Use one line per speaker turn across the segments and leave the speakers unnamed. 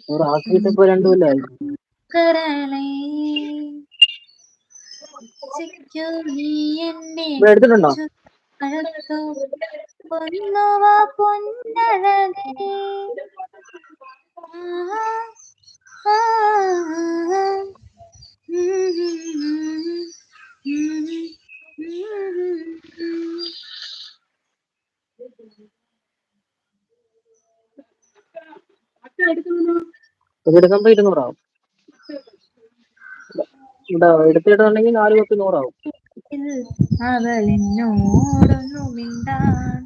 ആക്കിയിട്ടിപ്പോ 2 കൊല്ലമായി. ഇവിടെ എടുത്തിട്ടുണ്ടോ? എടുക്കുമ്പോ 200 ആവും. ഇവിടെ എടുത്തിട്ടുണ്ടെങ്കിൽ 4 10 100 ആവും.
അവളിന്നോടൊന്നു മിണ്ടാൻ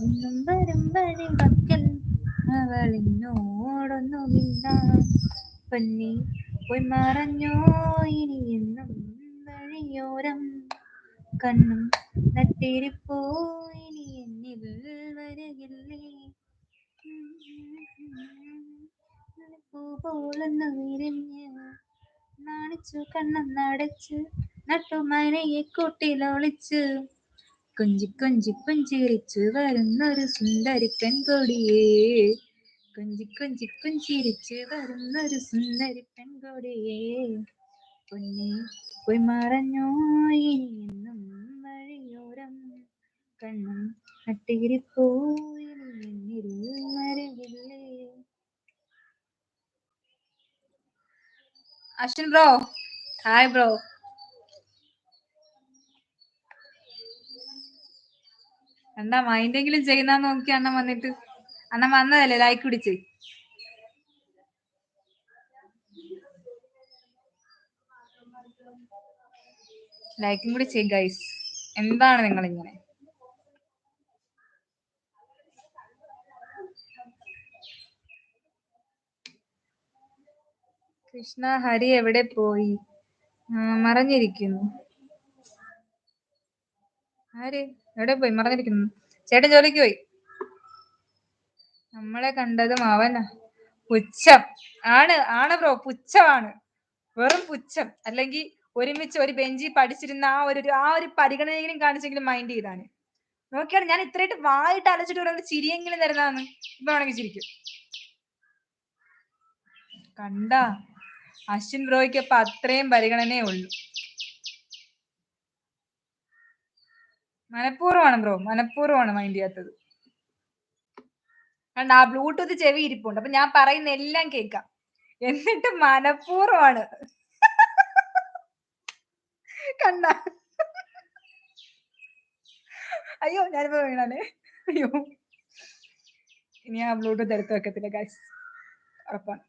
ഇന്നും വരും വഴി പക്കൽ അവളിന്നോടൊന്നു മിണ്ടാൻ പൊന്നി പോയി മറഞ്ഞോ ഇനി എന്നും വഴിയോരം കണ്ണും നട്ടിരിപ്പോ ഇനി എന്നിൽ വരകില്ലേ പൂപോളെന്ന് വിരിഞ്ഞ് നാണിച്ചു കണ്ണടച്ച് നട്ടുമനയെ കൂട്ടിലൊളിച്ച് കൊഞ്ചി കൊഞ്ചി പുഞ്ചിരിച്ചു വരുന്നൊരു സുന്ദരി പെൺകൊടിയേ കൊഞ്ചി കൊഞ്ചി പുഞ്ചിരിച്ചു വരുന്നൊരു സുന്ദരി പെൺകൊടിയേ പൊന്നി പോയി മറഞ്ഞോ ഇനി എന്നും വഴിയോരം കണ്ണും നട്ടിരിപ്പോ ഇനി എന്നിൽ വരകില്ലേ. Ashwin bro, hi bro. എന്താ മൈൻഡെങ്കിലും ചെയ്യുന്ന നോക്കി അണ്ണൻ വന്നിട്ട്. അണ്ണൻ വന്നതല്ലേ, ലൈക്ക് പിടിച്ച്. ലൈക്കും കൂടി ചെയ്യും ഗൈസ്. എന്താണ് നിങ്ങൾ ഇങ്ങനെ? കൃഷ്ണ ഹരി എവിടെ പോയി? മറഞ്ഞിരിക്കുന്നു. ആര് എവിടെ പോയി? മറഞ്ഞിരിക്കുന്നു. ചേട്ടൻ ജോലിക്ക് പോയി. നമ്മളെ കണ്ടതും അവൻ പുച്ഛം ആണ് ബ്രോ, പുച്ഛമാണ്, വെറും പുച്ഛം. അല്ലെങ്കിൽ ഒരുമിച്ച് ഒരു ബെഞ്ചിൽ പഠിച്ചിരുന്ന ആ ഒരു പരിഗണനയെങ്കിലും കാണിച്ചെങ്കിലും മൈൻഡ് ചെയ്താണ്. നോക്കിയാണ് ഞാൻ ഇത്രയായിട്ട് വായിട്ട് അലച്ചിട്ട് പറയുന്നത് ചിരിയെങ്കിലും തരുന്നതാണ്. ഇപ്പൊ വേണമെങ്കിൽ ചിരിക്കും. കണ്ട അശ്വിൻ ബ്രോയ്ക്ക് അപ്പൊ അത്രയും പരിഗണനയേ ഉള്ളൂ. മനഃപൂർവ്വമാണ് ബ്രോ, മനഃപൂർവ്വമാണ് മൈൻഡ് ചെയ്യാത്തത്. കണ്ട ആ ബ്ലൂടൂത്ത് ചെവി ഇരിപ്പുണ്ട്, അപ്പൊ ഞാൻ പറയുന്ന എല്ലാം കേൾക്കാം, എന്നിട്ട് മനഃപൂർവ്വമാണ്. കണ്ട, അയ്യോ ഞാനിപ്പോ വീണാലേ, അയ്യോ ഇനി ആ ബ്ലൂടൂത്ത് എടുത്ത് വെക്കത്തില്ല ഗൈസ്, ഉറപ്പാണ്.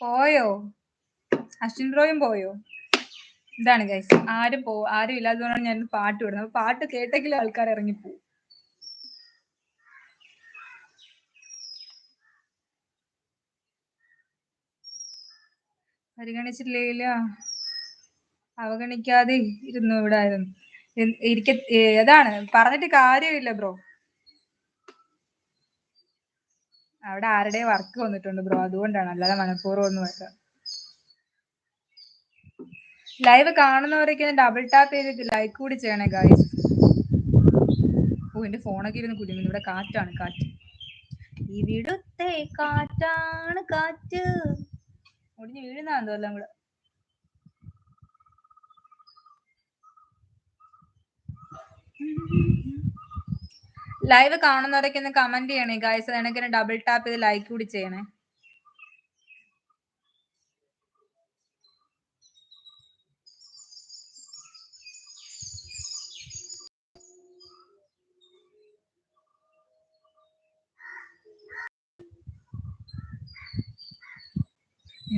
പോയോ അശ്വിൻ ബ്രോയും പോയോ? ഇതാണ് ഗൈസ്, ആരും ഇല്ലാത്തതുകൊണ്ടാണ് ഞാൻ പാട്ട് വിടുന്നത്. പാട്ട് കേട്ടെങ്കിലും ആൾക്കാർ ഇറങ്ങിപ്പോവും. പരിഗണിച്ചില്ല, അവഗണിക്കാതെ ഇരുന്നു ഇവിടെ അതാണ് പറഞ്ഞിട്ട് കാര്യമില്ല ബ്രോ. അവിടെ ആരുടെ വർക്ക് വന്നിട്ടുണ്ട് ബ്രോ, അതുകൊണ്ടാണ്, അല്ലാതെ മനഃപൂർവ്വം ഒന്നും അല്ല. ലൈവ് കാണുന്നവരൊക്കെ ഡബിൾ ടാപ്പ് ചെയ്തിട്ട് ലൈക്ക് കൂടി ചെയ്യണേ ഗായ്സ്. എന്റെ ഫോണൊക്കെ ഇരുന്ന് കുലുങ്ങുന്നു. ഇവിടെ കാറ്റാണ്, കാറ്റ്. ഇവിടുത്തെ കാറ്റാണ് കാറ്റ്. ഒടിഞ്ഞു വീഴുന്നോ എല്ലാം കൂടെ. ലൈവ് കാണുന്നവരൊക്കെ ഒന്ന് കമന്റ് ചെയ്യണേ ഗായ്സ്. എനിക്ക് ഡബിൾ ടാപ്പ് ചെയ്ത് ലൈക്ക് കൂടി ചെയ്യണേ.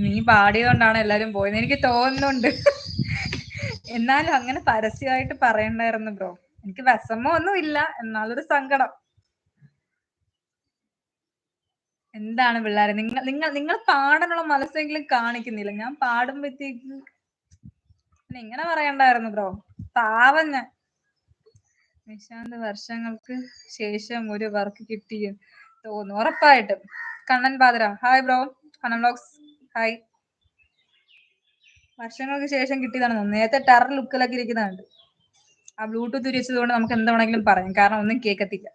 നീ പാടിയതുകൊണ്ടാണ് എല്ലാരും പോയത് എനിക്ക് തോന്നുന്നുണ്ട്. എന്നാലും അങ്ങനെ പരസ്യമായിട്ട് പറയണ്ടായിരുന്നു ബ്രോ. എനിക്ക് വിഷമമൊന്നും ഇല്ല, എന്നാലൊരു സങ്കടം. എന്താണ് പിള്ളേരെ, നിങ്ങൾ പാടാനുള്ള മനസ്സെങ്കിലും കാണിക്കുന്നില്ല. ഞാൻ പാടുമ്പോഴത്തേക്ക് പിന്നെ ഇങ്ങനെ പറയണ്ടായിരുന്നു ബ്രോ. പാവം ഞാൻ. നിശാന്ത് വർഷങ്ങൾക്ക് ശേഷം ഒരു വർക്ക് കിട്ടി തോന്നുന്നു, ഉറപ്പായിട്ടും. Kannan Pathira, hi bro. Kannan vlogs, hi. വർഷങ്ങൾക്ക് ശേഷം കിട്ടിയതാണ്. നേരത്തെ ടെറർ ലുക്കിലൊക്കെ ഇരിക്കുന്നതാണ്. ആ ബ്ലൂടൂത്ത് വെച്ചത് കൊണ്ട് നമുക്ക് എന്താ വേണമെങ്കിലും പറയാം, കാരണം ഒന്നും കേൾക്കത്തില്ല.